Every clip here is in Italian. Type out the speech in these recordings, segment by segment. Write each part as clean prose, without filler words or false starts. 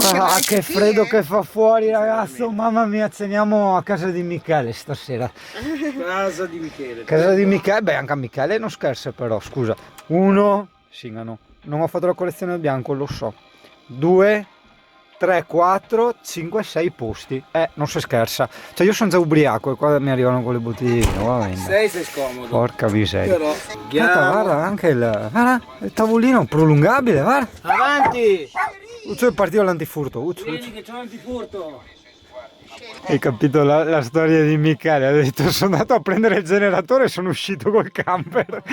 Ah, che freddo che fa fuori, ragazzo, mamma mia, ceniamo a casa di Michele stasera. Casa di Michele. Casa di Michele, beh, anche a Michele non scherza però, scusa. 1, Singano, non ho fatto la collezione del bianco, lo so. 2, 3, 4, 5, 6 posti. Non si scherza. Cioè io sono già ubriaco e qua mi arrivano con le bottiglie di vino, va bene. Sei scomodo. Porca miseria. Però Guarda, anche il tavolino prolungabile, guarda. avanti! Uccio è partito l'antifurto, Uccio. Vedi che c'è l'antifurto. Hai capito la storia di Michele? Ha detto sono andato a prendere il generatore e sono uscito col camper.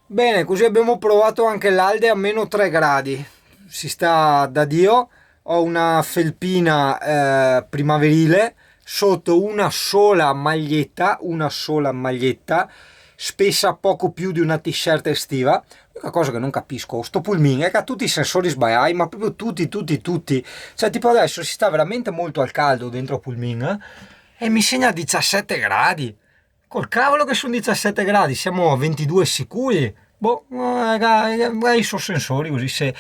Bene, così abbiamo provato anche l'Alde a meno 3 gradi. Si sta da Dio. Ho una felpina primaverile, sotto una sola maglietta, spessa poco più di una t-shirt estiva. L'unica cosa che non capisco, sto pulmin è che ha tutti i sensori sbagliati, ma proprio tutti. Cioè tipo adesso si sta veramente molto al caldo dentro pulmin e mi segna 17 gradi. Col cavolo che sono 17 gradi, siamo a 22 sicuri. Boh, i suoi sensori così se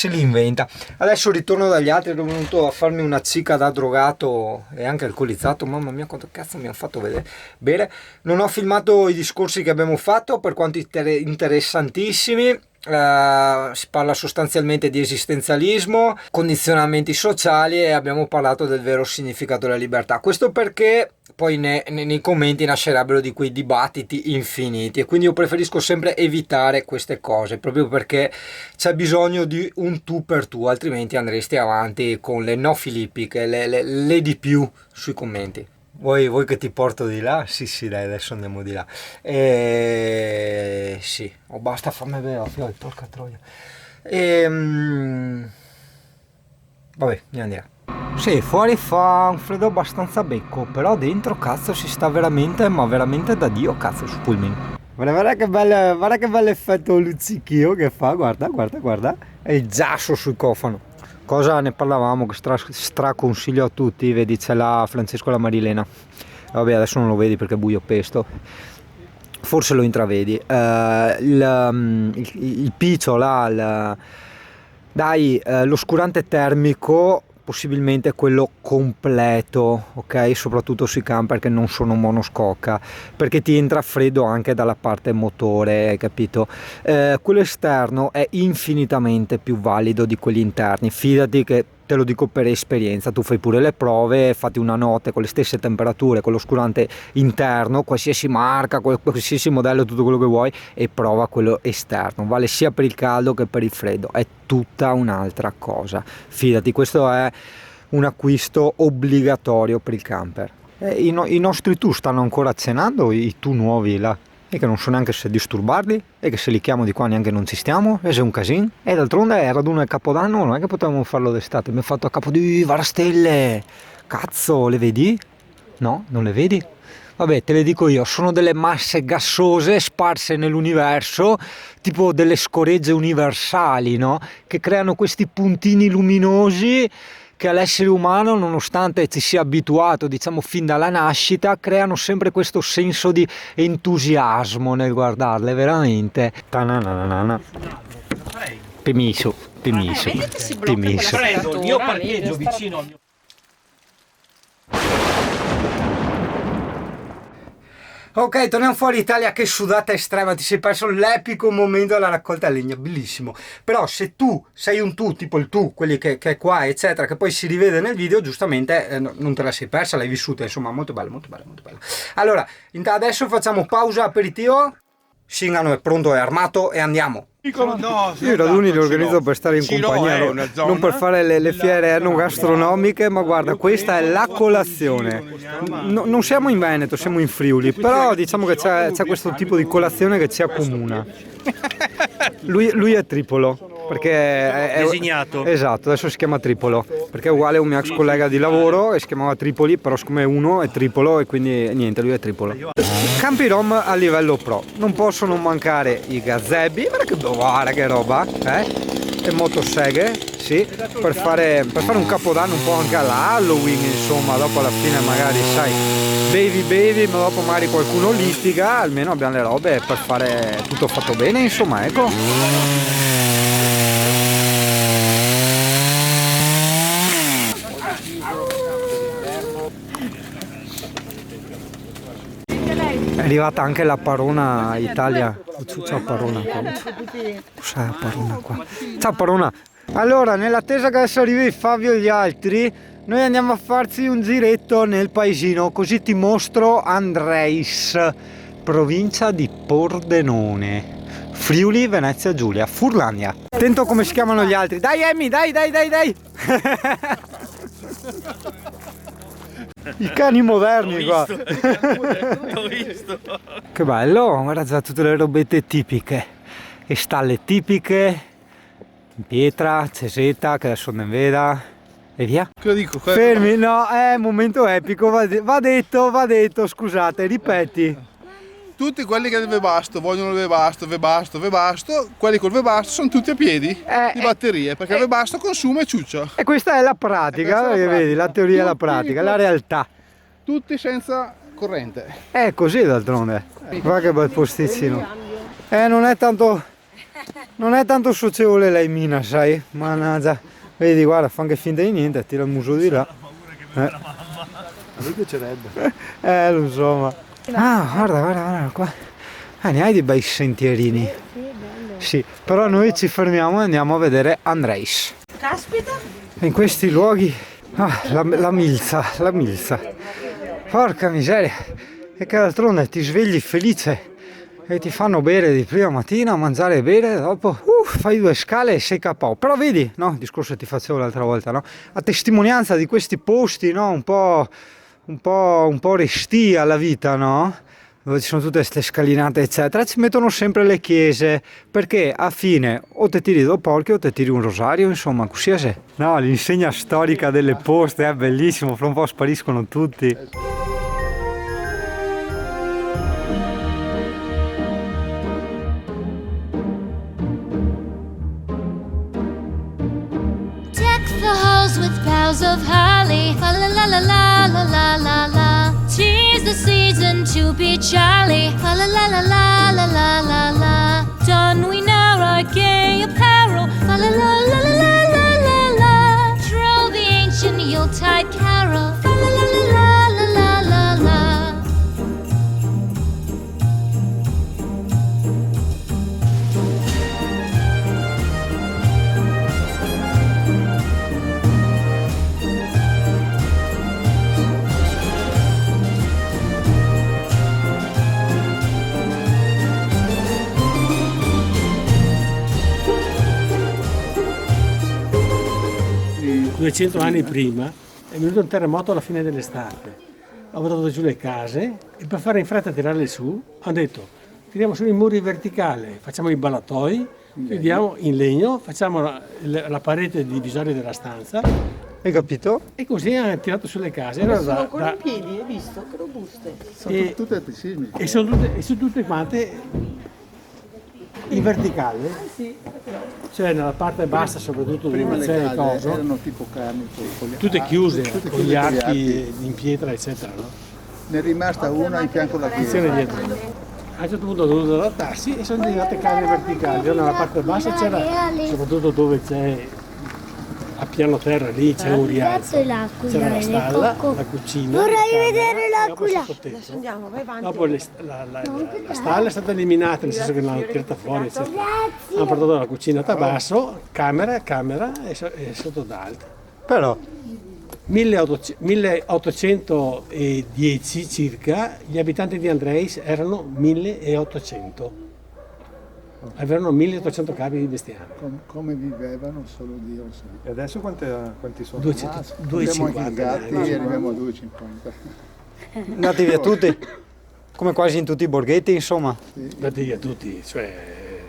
li inventa. Adesso ritorno dagli altri, sono venuto a farmi una cicca da drogato e anche alcolizzato. Mamma mia quanto cazzo mi hanno fatto vedere bene. Non ho filmato i discorsi che abbiamo fatto, per quanto interessantissimi. Si parla sostanzialmente di esistenzialismo, condizionamenti sociali e abbiamo parlato del vero significato della libertà. Questo perché poi nei commenti nascerebbero di quei dibattiti infiniti e quindi io preferisco sempre evitare queste cose proprio perché c'è bisogno di un tu per tu, altrimenti andresti avanti con le no filippiche, le di più sui commenti. Vuoi che ti porto di là? Sì, dai, adesso andiamo di là. Sì, basta farmi bere, figlio, porca troia. Vabbè, andiamo. Sì, fuori fa un freddo abbastanza becco, però dentro, cazzo, si sta veramente, ma veramente da Dio, cazzo, su Pullman. Guarda che bello effetto luccichio che fa, guarda. È il giasso sul cofano. Cosa ne parlavamo che straconsiglio a tutti, vedi c'è là Francesco e la Marilena, vabbè adesso non lo vedi perché è buio pesto, forse lo intravedi, il piccio là, l'oscurante termico, possibilmente quello completo, ok, soprattutto sui camper che non sono monoscocca, perché ti entra freddo anche dalla parte motore, hai capito? Quello esterno è infinitamente più valido di quelli interni, fidati che te lo dico per esperienza, tu fai pure le prove, fatti una notte con le stesse temperature, con l'oscurante interno, qualsiasi marca, qualsiasi modello, tutto quello che vuoi, e prova quello esterno, vale sia per il caldo che per il freddo, è tutta un'altra cosa, fidati, questo è un acquisto obbligatorio per il camper. I nostri tu stanno ancora cenando, i tu nuovi là, e che non so neanche se disturbarli, e che se li chiamo di qua neanche non ci stiamo, e se è un casino. E d'altronde è raduno del Capodanno, non è che potevamo farlo d'estate, abbiamo fatto a capo di Varastelle, cazzo, le vedi? No, non le vedi? Vabbè, te le dico io, sono delle masse gassose sparse nell'universo, tipo delle scoregge universali, no? Che creano questi puntini luminosi che all'essere umano, nonostante ci sia abituato, diciamo, fin dalla nascita, creano sempre questo senso di entusiasmo nel guardarle, veramente. Permesso. Prendo il mio parcheggio vicino al mio... Ok, torniamo fuori Italia, che sudata estrema, ti sei perso l'epico momento della raccolta legna, bellissimo. Però se tu sei un tu, tipo il tu, quelli che è qua, eccetera, che poi si rivede nel video, giustamente non te la sei persa, l'hai vissuta, insomma, molto bello. Allora, adesso facciamo pausa aperitivo, Singano è pronto, è armato e andiamo. No, Io i raduni li organizzo per stare in compagnia, non per fare le fiere enogastronomiche, ma guarda, questa è la colazione. Non siamo in Veneto, siamo in Friuli, però diciamo che c'è questo tipo di colazione che ci accomuna. Lui è Tripolo, perché è designato. Esatto, adesso si chiama Tripolo, perché è uguale a un mio ex collega di lavoro e si chiamava Tripoli, però siccome uno è Tripolo e quindi niente, lui è Tripolo. Campi Rom a livello pro, non possono mancare i gazebbi, guarda che roba, e motoseghe, sì, per fare un capodanno un po' anche alla Halloween, insomma, dopo alla fine magari, sai, baby, ma dopo magari qualcuno litiga, almeno abbiamo le robe per fare tutto fatto bene, insomma, ecco. È arrivata anche la Parona Italia. Ciao Parona qua. Cos'è la Parona qua? Ciao Parona. Allora, nell'attesa che adesso arrivi Fabio e gli altri, noi andiamo a farci un giretto nel paesino, così ti mostro Andreis, provincia di Pordenone, Friuli Venezia Giulia, Furlania. Attento come si chiamano gli altri. Dai Emmy, dai. I cani moderni qua. L'ho visto. Che bello, guarda già tutte le robette tipiche. E stalle tipiche, in pietra, ceseta, che adesso ne veda. E via. Che lo dico? Fermi, no, è un momento epico, va detto, scusate, ripeti. Tutti quelli che vogliono il Webasto, quelli col Webasto sono tutti a piedi di batterie, perché il Webasto consuma e ciuccia. E questa è la pratica, perché vedi, la teoria e la pratica, la realtà. Tutti senza corrente. È così d'altronde. Guarda che bel posticino. Non è tanto socievole lei Mina, sai? Mannaggia. Vedi, guarda, fa anche finta di niente, tira il muso di là. A lui piacerebbe. Lo so, ma... Ah, guarda qua. Ne hai dei bei sentierini. Sì, però noi ci fermiamo e andiamo a vedere Andreis. Caspita! In questi luoghi... la milza. Porca miseria. E che d'altronde ti svegli felice e ti fanno bere di prima mattina, mangiare e bere, dopo fai 2 scale e sei KO. Però vedi, no, il discorso che ti facevo l'altra volta, no? A testimonianza di questi posti, no, un po' restii alla vita, no? Dove ci sono tutte queste scalinate eccetera, ci mettono sempre le chiese, perché a fine o te tiri 2 porchi o te tiri un rosario, insomma, così è. No, l'insegna storica delle poste è bellissimo, fra un po' spariscono tutti. With boughs of holly, la la la la la la la la. 'Tis the season to be jolly, la la la la la la la la. Don we now our gay apparel, la la la la la la la la. Troll the ancient Yuletide carol, la la la la la la la la. Sì. 200 anni prima è venuto un terremoto alla fine dell'estate. Ha buttato giù le case e per fare in fretta a tirarle su hanno detto tiriamo su i muri verticali, facciamo i ballatoi, chiudiamo in legno, facciamo la parete divisoria della stanza. Hai capito? E così hanno tirato sulle case. Sono ancora in piedi, hai visto? Che robuste. Sono tutte antisismiche. E sono tutte quante in verticale, cioè nella parte bassa soprattutto Prima dove le c'è il case coso, erano tipo carni, con gli tutte chiuse tutte con gli chiuse con gli archi in pietra eccetera, no? Ne è rimasta una in fianco alla chiesa. Sezione dietro. A un certo punto hanno dovuto adattarsi e sono diventate case verticali. Nella parte bassa c'era, soprattutto dove c'è a piano terra lì c'è un rialzo, c'era la stalla, la cucina. Vorrei vedere l'aquila. Adesso andiamo, vai avanti. Dopo la stalla è stata eliminata, nel senso che l'hanno tirata fuori, eccetera. Hanno portato la cucinata a basso, camera e sotto d'alto. Però 1810 circa, gli abitanti di Andreis erano 1800. Avevano 1800 capi di bestiame. Come vivevano solo Dio lo sa. E adesso quanti sono? 250. Abbiamo anche i gatti e arriviamo a 250. andati via tutti, come quasi in tutti i borghetti, insomma. Andati via tutti, cioè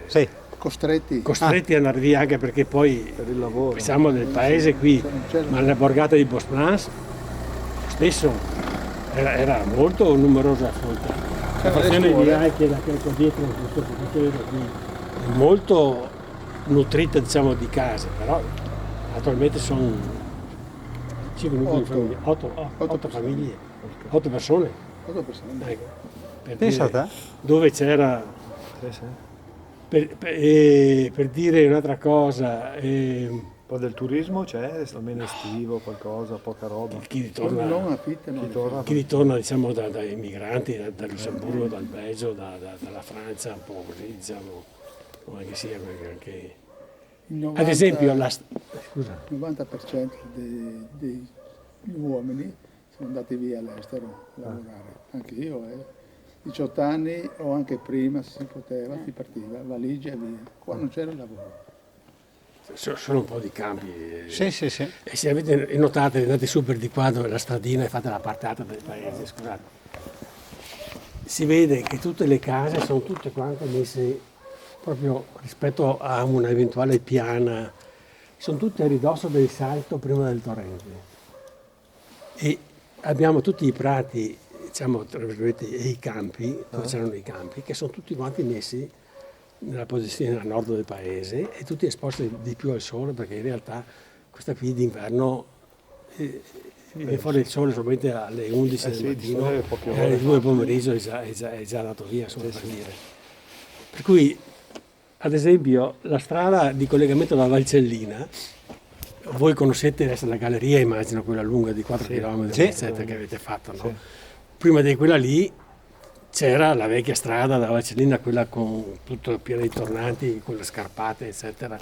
Sì. Costretti. costretti ad andare via anche perché poi Per il lavoro. siamo nel paese qui, ma nella borgata di Bosprans stesso era molto numerosa la la frazione di Aichela che è qua dietro, questo qui, è molto nutrita diciamo di case, però attualmente sono 5 nuclei di famiglie, 8 famiglie, 8 persone. 8 persone. Ecco, per Pensa a dire, te. dove c'era, per dire un'altra cosa, poi del turismo c'è, almeno estivo, qualcosa, poca roba. Chi ritorna diciamo, dai migranti, dal Lussemburgo, dal Belgio, dalla Francia, un po' così, diciamo, non è che sia anche... Ad esempio, scusa. Il 90% degli uomini sono andati via all'estero a lavorare. Anche io, 18 anni o anche prima, se si poteva, si partiva, valigia e via. Qua non c'era lavoro. Sono un po' di campi. Sì. E se avete notato, andate su per di qua dove la stradina e fate la parte alta del paese, scusate, si vede che tutte le case sono tutte quante messe proprio rispetto a un'eventuale piana, sono tutte a ridosso del salto prima del torrente. E abbiamo tutti i prati, diciamo, tra virgolette, e i campi, dove c'erano i campi, che sono tutti quanti messi nella posizione a nord del paese e tutti esposti di più al sole, perché in realtà questa qui d'inverno viene fuori il sole solamente alle 11 del mattino e alle 2 del pomeriggio è già andato via, per dire. Per cui, ad esempio, la strada di collegamento dalla Valcellina, voi conoscete adesso la galleria, immagino quella lunga di 4 km che avete fatto, no? Sì. Prima di quella lì c'era la vecchia strada dalla Valcellina, quella con tutto pieno di tornanti, con le scarpate, eccetera,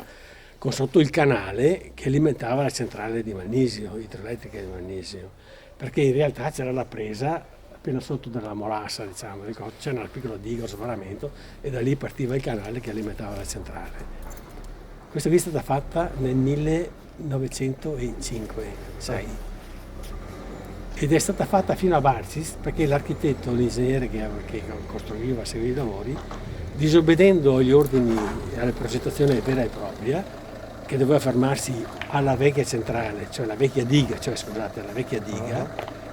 con sotto il canale che alimentava la centrale di Magnesio, idroelettrica di Magnesio, perché in realtà c'era la presa appena sotto della Molassa, diciamo, c'era un piccolo digo, sbarramento, e da lì partiva il canale che alimentava la centrale. Questa qui è stata fatta nel 1905-6 ed è stata fatta fino a Barcis perché l'architetto, l'ingegnere che costruiva, seguiva i lavori, disobbedendo agli ordini e alla progettazione vera e propria, che doveva fermarsi alla vecchia centrale, cioè la vecchia diga,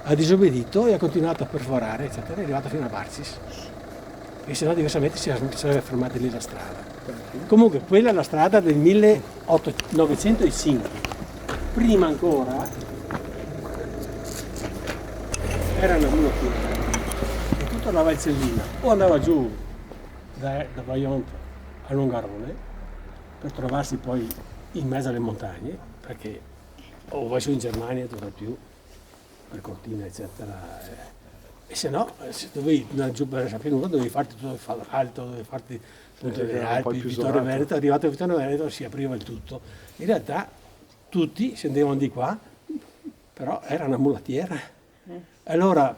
ha disobbedito e ha continuato a perforare, eccetera, è arrivato fino a Barcis. E se no diversamente si sarebbe fermata lì la strada. Comunque quella è la strada del 1905. Prima ancora era una mulettina e tutta la Valcellina o andava giù da Vajont a Longarone per trovarsi poi in mezzo alle montagne, perché o vai su in Germania e non più per Cortina, eccetera, e se no, se dovevi andare giù per Sapienuta, dovevi farti tutto alto, dovevi farti appunto le Alpi, Vittorio Veneto. Arrivato a Vittorio Veneto si apriva il tutto. In realtà tutti scendevano di qua, però era una mulattiera. Allora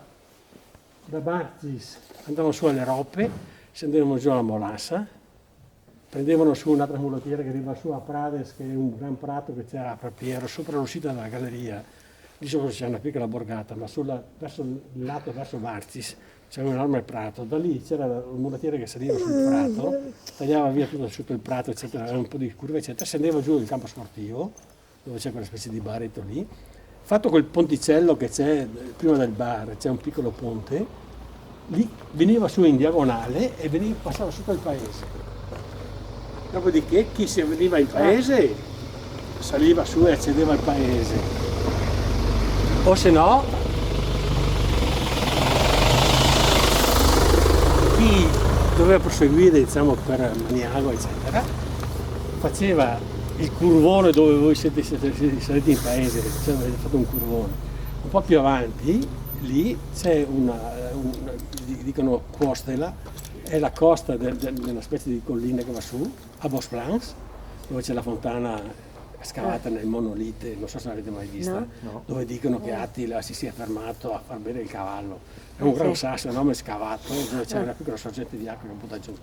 da Barcis andavano su alle Roppe, scendevano giù alla Molassa, prendevano su un'altra mulattiera che arriva su a Prades, che è un gran prato che c'era a Prapiero, sopra l'uscita della galleria. Lì sopra c'è una piccola borgata, ma verso il lato, verso Barcis, c'era un enorme prato. Da lì c'era un mulattiere che saliva sul prato, tagliava via tutto sotto il prato, eccetera, aveva un po' di curve, eccetera, scendeva giù nel campo sportivo, dove c'è quella specie di baretto lì. Fatto quel ponticello che c'è prima del bar, c'è un piccolo ponte, lì veniva su in diagonale e passava sotto il paese. Dopodiché chi si veniva in paese saliva su e accedeva al paese. O se no, chi doveva proseguire, diciamo, per Maniago, eccetera, faceva il curvone dove voi siete saliti in paese, cioè avete fatto un curvone. Un po' più avanti, lì c'è dicono Costela, è la costa di una specie di collina che va su, a Bosplans, dove c'è la fontana scavata nel monolite, non so se l'avete mai vista, dove dicono che Attila si sia fermato a far bere il cavallo. È un gran sasso enorme scavato, dove c'è una piccola sorgente di acqua che butta giù.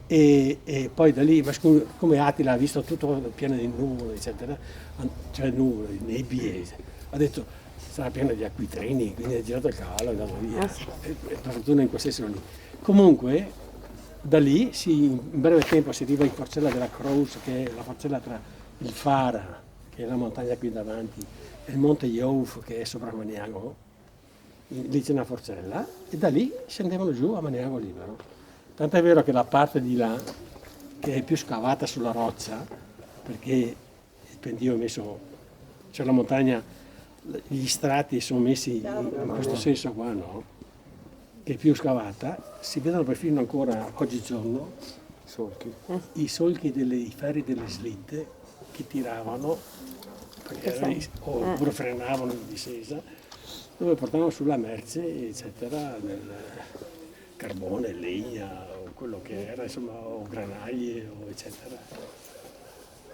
E poi da lì, come Attila ha visto tutto pieno di nuvole, eccetera, cioè nuvole, nebbie, ha detto sarà pieno di acquitrini, quindi ha girato il cavallo e è andato via. Per fortuna in quel senso lì. Comunque, da lì in breve tempo si arriva in Forcella della Creuse, che è la forcella tra il Fara, che è la montagna qui davanti, e il Monte Iouf, che è sopra Maniago. Lì c'è una forcella, e da lì scendevano giù a Maniago libero. Tant'è vero che la parte di là, che è più scavata sulla roccia, perché il pendio è messo, cioè la montagna, gli strati sono messi in questo senso qua, no? Che è più scavata, si vedono perfino ancora oggigiorno i solchi i ferri delle slitte che tiravano oppure frenavano in discesa, dove portavano sulla merce, eccetera, del carbone, legna o quello che era, insomma, o granaglie, o eccetera.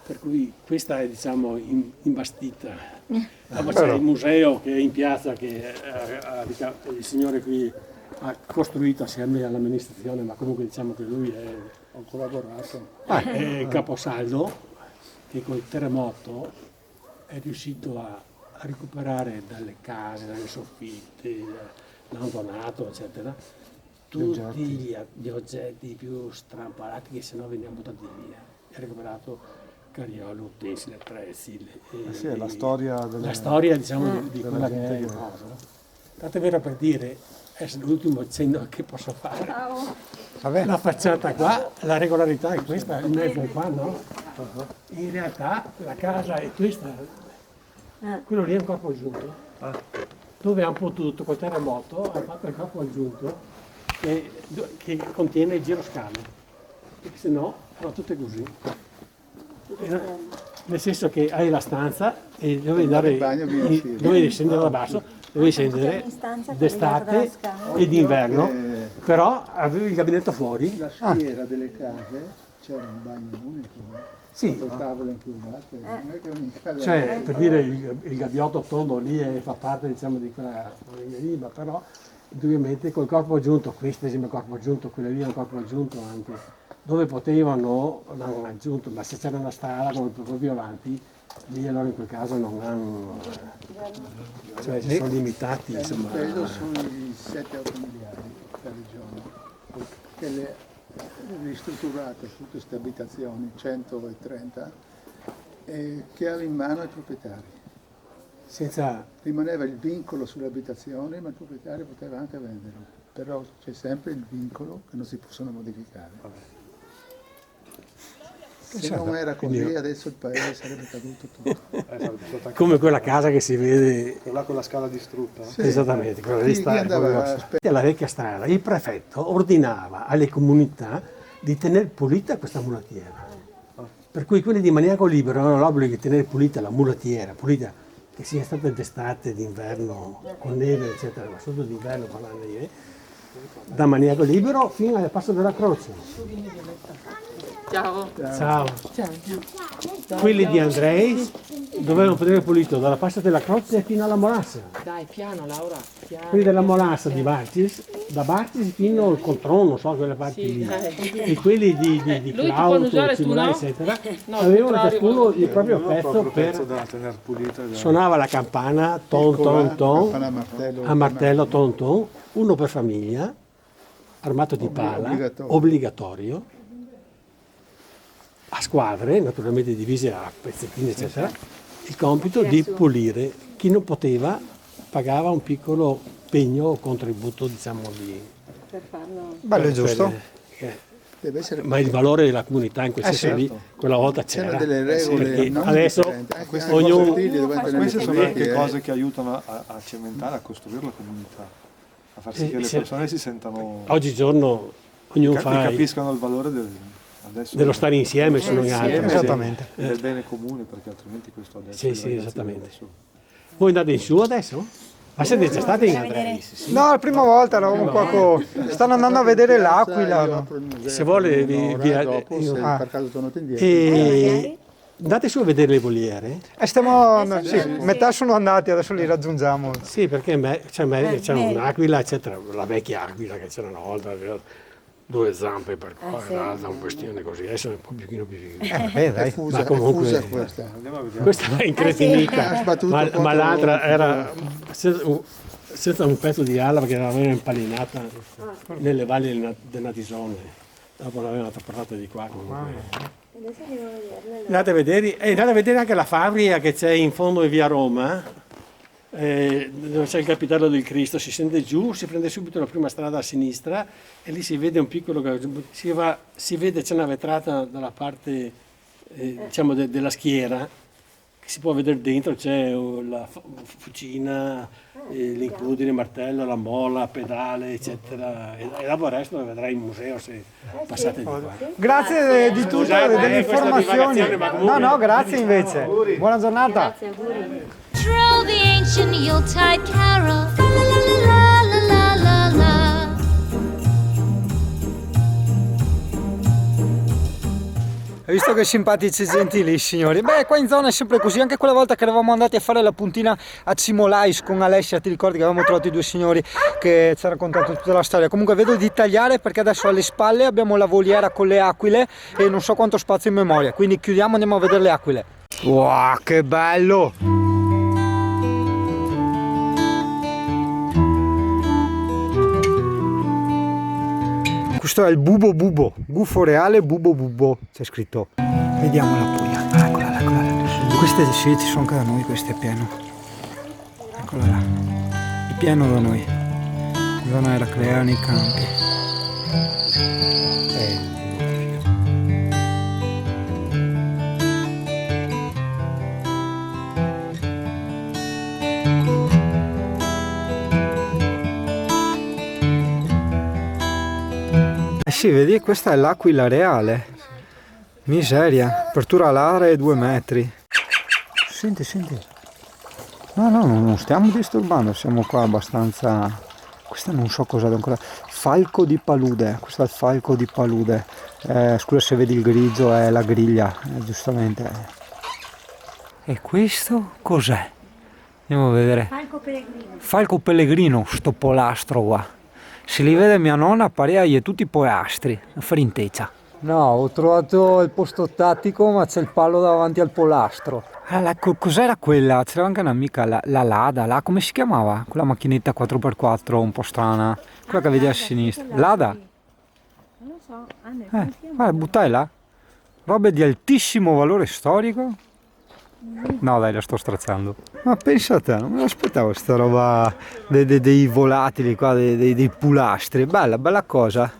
Per cui questa è, diciamo, imbastita. Poi c'è il museo che è in piazza, che il signore qui ha costruito assieme all'amministrazione, ma comunque diciamo che lui Ho collaborato. è il caposaldo che col terremoto è riuscito a recuperare dalle case, dalle soffitte, l'antonato, eccetera, tutti gli oggetti più strampalati che sennò venivano buttati via. Ha recuperato carriole, utensili, attrezzi. Sì, è la storia La storia, diciamo, di quella che è cosa. Tanto è vero, per dire, è l'ultimo cenno che posso fare. La facciata qua, la regolarità è questa, in mezzo è qua, no? In realtà la casa è questa. Quello lì è un corpo aggiunto. Dove hanno potuto, col terremoto, hanno fatto il corpo aggiunto che contiene il giroscale. Perché se no erano tutte così. Nel senso che hai la stanza e dovevi dovevi scendere da basso, dovevi scendere d'estate e d'inverno, però avevi il gabinetto fuori. La schiera delle case c'era un bagno unico. Sì. Con tavole inclinate. Non è che ogni casa Cioè, per dire, il gabbiotto tondo lì fa parte, diciamo, di quella lì, ma però indubbiamente col corpo aggiunto, questo esempio è un corpo aggiunto, quella lì è un corpo aggiunto anche, dove potevano, non aggiunto, ma se c'era una strada come proprio avanti, lì allora in quel caso non hanno, cioè si sono limitati, insomma. Credo sono i 7-8 miliardi per regione, che le ristrutturate tutte queste abitazioni, 130, che aveva in mano i proprietari. Rimaneva il vincolo sulle abitazioni, ma il proprietario poteva anche venderlo, però c'è sempre il vincolo che non si possono modificare. Se non era così, adesso il paese sarebbe caduto tutto. Come quella casa che si vede. Quella con la scala distrutta. Sì, esattamente, quella lì sta. La vecchia strada, il prefetto ordinava alle comunità di tenere pulita questa mulattiera. Per cui quelli di Maniaco Libero avevano l'obbligo di tenere pulita la mulattiera, pulita che sia stata d'estate, d'inverno, con neve, eccetera, ma solo d'inverno con la neve, da Maniaco Libero fino al Passo della Croce. Ciao. Ciao. Quelli di Andrei dovevano tenere pulito dalla Passa della Croce fino alla Molassa. Dai, piano Laura, piano. Quelli della Molassa di Barcis, da Barcis fino al Controllo, non so, quelle parti lì. E quelli di Claudio, Cimolai, eccetera, avevano ciascuno il proprio pezzo da tenere pulita. Suonava la campana, ton ton ton, a martello ton ton, uno per famiglia, armato di pala, obbligatorio, a squadre, naturalmente divise a pezzettini, eccetera, il compito di pulire. Chi non poteva pagava un piccolo pegno o contributo, diciamo, Per farlo. Bello e giusto. Deve essere Ma il valore della comunità in quel senso lì, quella volta c'era. C'erano delle regole perché non adesso ognuno. Queste sono anche cose che aiutano a cementare, a costruire la comunità, a far sì che le persone si sentano. Oggigiorno ognuno che capiscano il valore dello stare insieme su noi altri. Esattamente. Del bene comune, perché altrimenti questo adesso. Sì, esattamente. Voi andate in su adesso? Ma siete già stati in Andrei? No, la prima volta eravamo qua stanno andando a vedere l'Aquila. No? Se vuole per caso tornate indietro. Andate su a vedere le voliere? Metà sono andati, adesso li raggiungiamo. Sì, perché c'è un'aquila, eccetera, la vecchia aquila che c'era una volta, aveva 2 zampe per qua, da un questione così, adesso è un pochino più Dai. ma comunque questa è incretinita, ma l'altra era senza un pezzo di ala perché l'aveva impalinata nelle valli del Natisone, dopo l'avevano trasportata di qua comunque. Andate a vedere anche la fabbrica che c'è in fondo in via Roma, dove c'è il capitello del Cristo, si scende giù, si prende subito la prima strada a sinistra e lì si vede un piccolo, si vede, c'è una vetrata dalla parte diciamo della schiera, si può vedere dentro, c'è la fucina, l'incudine, il martello, la mola, pedale, eccetera. E dopo il resto lo vedrai in museo se passate di qua. Grazie di tutto, delle informazioni. No, grazie invece. Buona giornata. Troll the ancient Yuletide carol. La la la la la la. Hai visto che simpatici e gentili i signori? Beh, qua in zona è sempre così, anche quella volta che eravamo andati a fare la puntina a Cimolais con Alessia, ti ricordi che avevamo trovato i due signori che ci hanno raccontato tutta la storia. Comunque vedo di tagliare perché adesso alle spalle abbiamo la voliera con le aquile e non so quanto spazio in memoria, quindi chiudiamo e andiamo a vedere le aquile. Wow, che bello! Questo è il bubo bubo, gufo reale bubo bubo, c'è scritto. Vediamo la puglia, eccola là, eccola là. Queste sì, ci sono anche da noi, questo è pieno. Eccola là, è pieno da noi. Zona eraclea nei campi. Sì, vedi, questa è l'aquila reale. Miseria, apertura alare 2 metri. Senti. No, non stiamo disturbando, siamo qua abbastanza... Questa non so cos'è ancora. Falco di palude, questo è il falco di palude. Scusa se vedi il grigio, è la griglia, giustamente. E questo cos'è? Andiamo a vedere. Falco pellegrino, sto polastro qua. Se li vede mia nonna paregli tutti poastri, a frinteccia. No, ho trovato il posto tattico ma c'è il palo davanti al polastro. Cos'era quella? C'era anche un'amica, la Lada, là, come si chiamava? Quella macchinetta 4x4 un po' strana. Quella che vedi a sinistra. Lada? Non lo so, Guarda, buttai là. Robe di altissimo valore storico. No dai, la sto strazzando. Ma pensa a te, non me l'aspettavo sta roba dei volatili qua, dei pulastri. Bella cosa.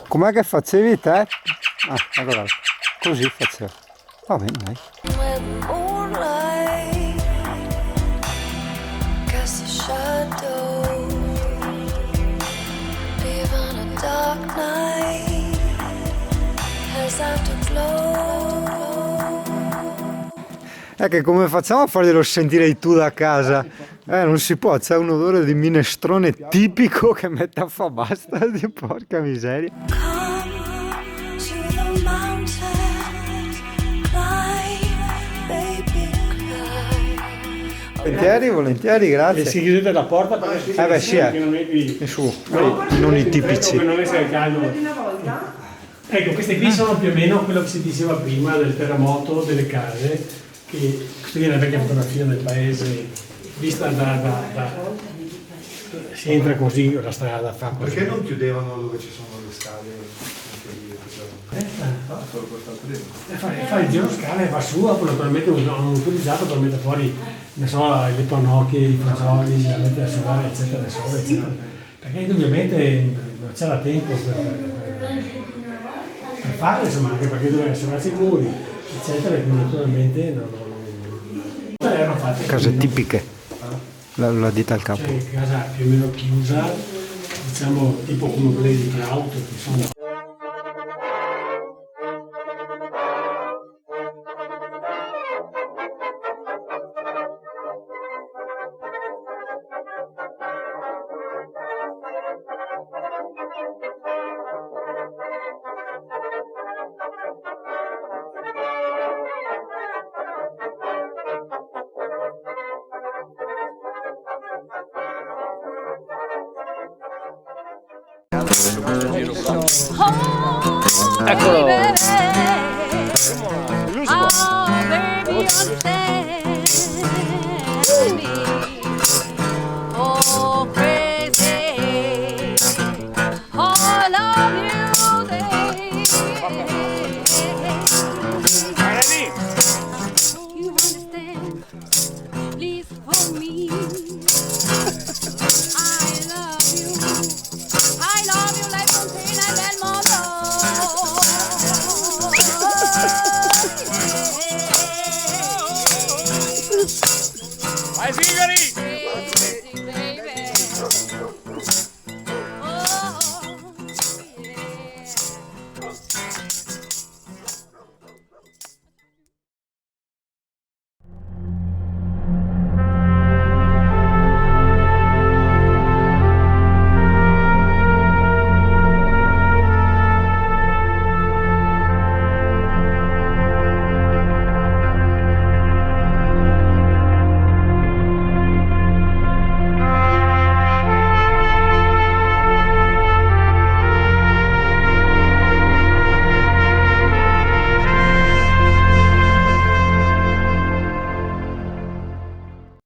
Com'è che facevi te? Allora, così facevo. Va bene, dai. È che come facciamo a farglielo sentire tu da casa? Non si può, c'è un odore di minestrone tipico che mette a fa basta, di porca miseria. Volentieri, grazie. E se chiudete la porta perché beh sì, non è qui. su, non i tipici. Non è sia caldo. Ecco, queste qui sono più o meno quello che si diceva prima del terremoto delle case, che questa è una vecchia fotografia del paese vista da si entra così, la strada fa così. Perché non chiudevano dove ci sono le scale? Fa il giro scale e va su, naturalmente hanno utilizzato per mettere fuori, ne so, le pannocchie, i fagioli, la mettere a sudare, eccetera, eccetera. Perché indubbiamente non c'era tempo per farlo, insomma, anche perché doveva asciugarsi i muri, eccetera, e quindi naturalmente non erano fatte. Case tipiche. La dita al capo. Cioè, casa più o meno chiusa, diciamo tipo come quelle di Cloud, che sono. Eccolo! Oh, baby, I'm